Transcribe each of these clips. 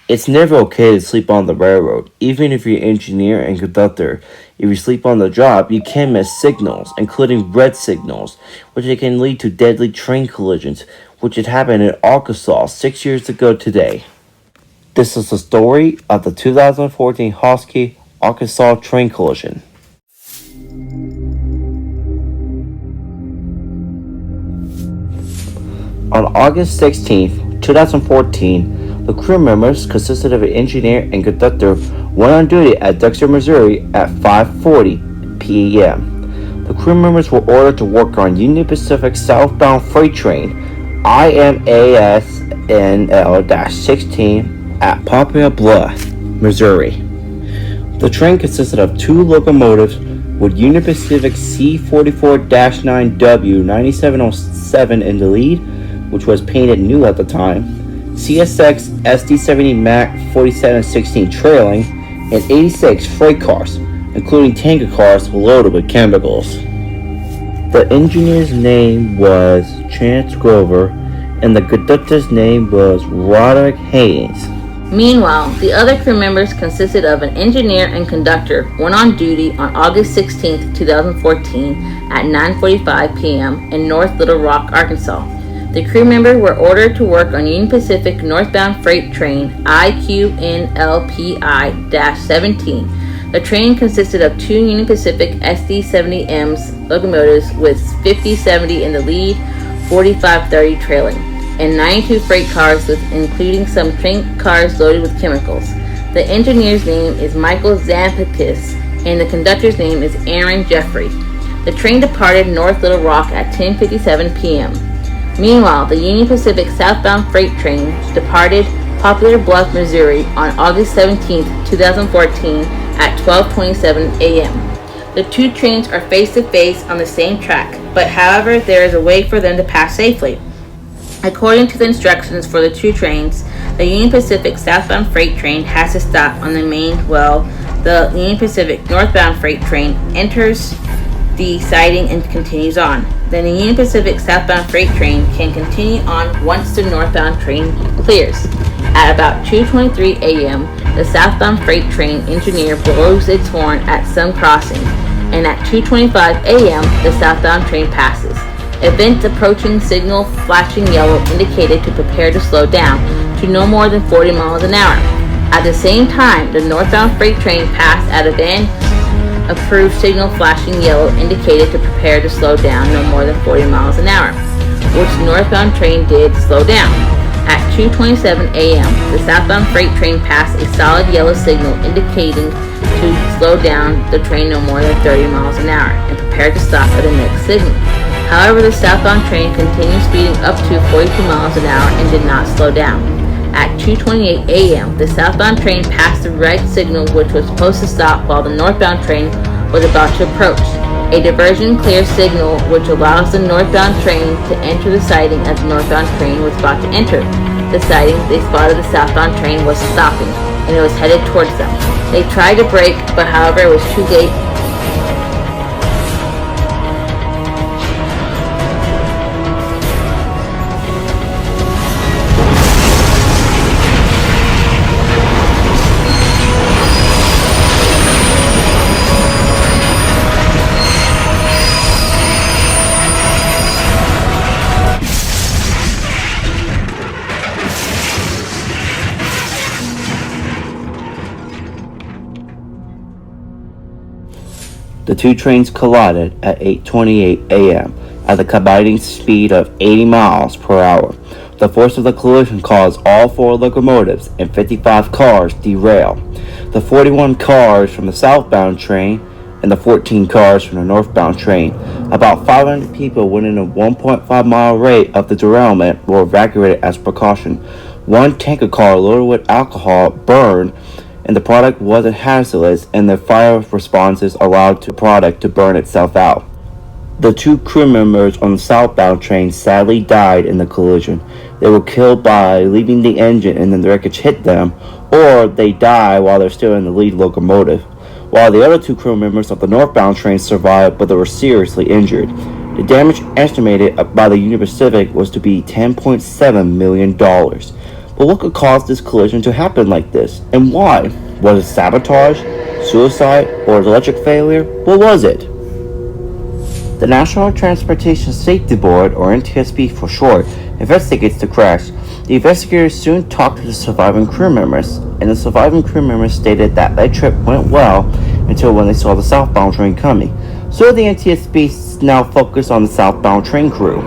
It's never okay to sleep on the railroad, even if you're an engineer and conductor. If you sleep on the job, you can miss signals, including red signals, which can lead to deadly train collisions, which had happened in Arkansas 6 years ago today. This is the story of the 2014 Hoxie, Arkansas train collision. On August 16, 2014, the crew members consisted of an engineer and conductor went on duty at Dexter, Missouri at 5:40 p.m. The crew members were ordered to work on Union Pacific southbound freight train IMASNL-16 at Poplar Bluff, Missouri. The train consisted of two locomotives with Union Pacific C44-9W 9707 in the lead, which was painted new at the time, CSX SD70 Mac 4716 trailing, and 86 freight cars, including tanker cars loaded with chemicals. The engineer's name was Chance Gober, and the conductor's name was Roderick Haynes. Meanwhile, the other crew members consisted of an engineer and conductor went on duty on August 16, 2014 at 9:45 p.m. in North Little Rock, Arkansas. The crew members were ordered to work on Union Pacific northbound freight train IQNLPI-17. The train consisted of two Union Pacific SD70Ms locomotives with 5070 in the lead, 4530 trailing, and 92 freight cars with including some tank cars loaded with chemicals. The engineer's name is Michael Zampakis and the conductor's name is Aaron Jeffrey. The train departed North Little Rock at 10:57 p.m. Meanwhile, the Union Pacific southbound freight train departed Poplar Bluff, Missouri on August 17, 2014 at 12:27 a.m. The two trains are face-to-face on the same track, but however, there is a way for them to pass safely. According to the instructions for the two trains, the Union Pacific southbound freight train has to stop on the main the Union Pacific northbound freight train enters the siding and continues on. Then the Union Pacific southbound freight train can continue on once the northbound train clears. At about 2:23 a.m., the southbound freight train engineer blows its horn at some crossing, and at 2:25 a.m., the southbound train passes. Events approaching signal flashing yellow indicated to prepare to slow down to no more than 40 miles an hour. At the same time, the northbound freight train passed at a van approved signal flashing yellow indicated to prepare to slow down no more than 40 miles an hour, which the northbound train did slow down. At 2:27 a.m., the southbound freight train passed a solid yellow signal indicating to slow down the train no more than 30 miles an hour and prepare to stop at the next signal. However, the southbound train continued speeding up to 42 miles an hour and did not slow down. At 2:28 a.m., the southbound train passed the red signal which was supposed to stop while the northbound train was about to approach. A diversion clear signal which allows the northbound train to enter the siding as the northbound train was about to enter the siding. They spotted the southbound train was stopping and it was headed towards them. They tried to brake, but however it was too late. The two trains collided at 8:28 a.m. at a combined speed of 80 miles per hour. The force of the collision caused all four locomotives and 55 cars derail. The 41 cars from the southbound train and the 14 cars from the northbound train. About 500 people within a 1.5 mile rate of the derailment were evacuated as precaution. One tanker car loaded with alcohol burned, and the product wasn't hazardous, and the fire responses allowed the product to burn itself out. The two crew members on the southbound train sadly died in the collision. They were killed by leaving the engine and then the wreckage hit them, or they die while they're still in the lead locomotive. While the other two crew members of the northbound train survived, but they were seriously injured. The damage estimated by the Union Pacific was to be $10.7 million. But what could cause this collision to happen like this, and why? Was it sabotage, suicide, or electric failure? What was it? The National Transportation Safety Board, or NTSB for short, investigates the crash. The investigators soon talked to the surviving crew members, and the surviving crew members stated that their trip went well until when they saw the southbound train coming. So the NTSB now focused on the southbound train crew,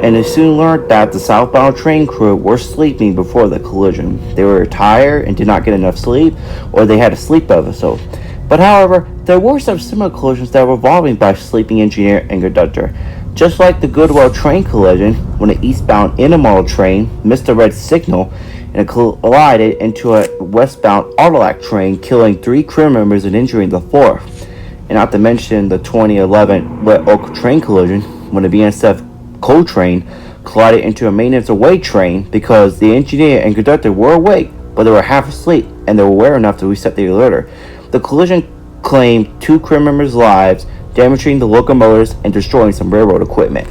and they soon learned that the southbound train crew were sleeping before the collision. They were tired and did not get enough sleep, or they had a sleep episode. But however, there were some similar collisions that were involving by sleeping engineer and conductor. Just like the Goodwell train collision, when an eastbound intermodal train missed a red signal and collided into a westbound Autolac train, killing 3 crew members and injuring the 4th. And not to mention the 2011 Red Oak train collision, when the BNSF coal train collided into a maintenance away train because the engineer and conductor were awake, but they were half asleep and they were aware enough to reset the alerter. The collision claimed 2 crew members' lives, damaging the locomotives and destroying some railroad equipment.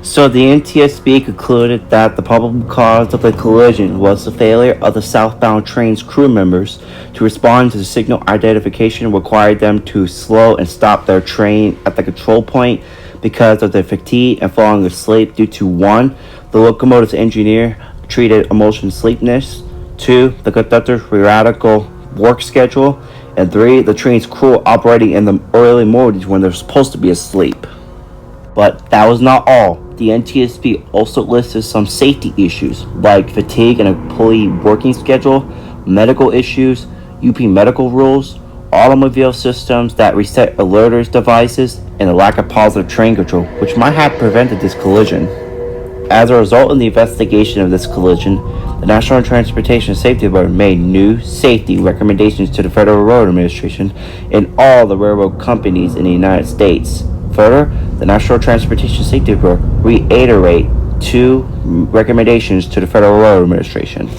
So the NTSB concluded that the probable cause of the collision was the failure of the southbound train's crew members to respond to the signal identification required them to slow and stop their train at the control point because of their fatigue and falling asleep due to 1. The locomotive's engineer treated emotional sleepiness, 2. The conductor's radical work schedule, and 3. The train's crew operating in the early mornings when they're supposed to be asleep. But that was not all. The NTSB also listed some safety issues like fatigue and employee working schedule, medical issues, UP medical rules, automobile systems that reset alerters devices, and a lack of positive train control, which might have prevented this collision. As a result of the investigation of this collision, the National Transportation Safety Board made new safety recommendations to the Federal Road Administration and all the railroad companies in the United States. Further, the National Transportation Safety Board reiterated 2 recommendations to the Federal Road Administration.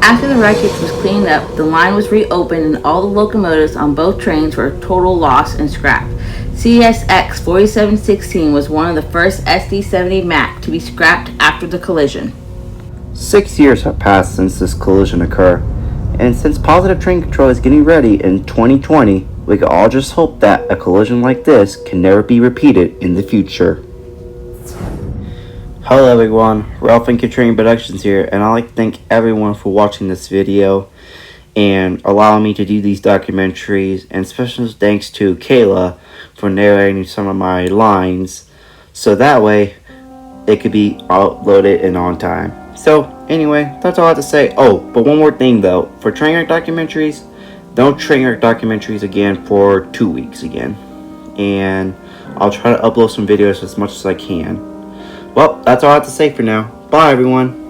After the wreckage was cleaned up, the line was reopened and all the locomotives on both trains were total loss and scrapped. CSX 4716 was one of the first SD70 MAC to be scrapped after the collision. 6 years have passed since this collision occurred, and since positive train control is getting ready in 2020, we can all just hope that a collision like this can never be repeated in the future. Hello everyone, Railfan Productions here, and I'd like to thank everyone for watching this video and allowing me to do these documentaries, and special thanks to Kyla for narrating some of my lines, so that way it could be uploaded and on time. So anyway, that's all I have to say. Oh, but one more thing though, for train wreck documentaries, don't train wreck documentaries again for 2 weeks again, and I'll try to upload some videos as much as I can. Well, that's all I have to say for now. Bye everyone.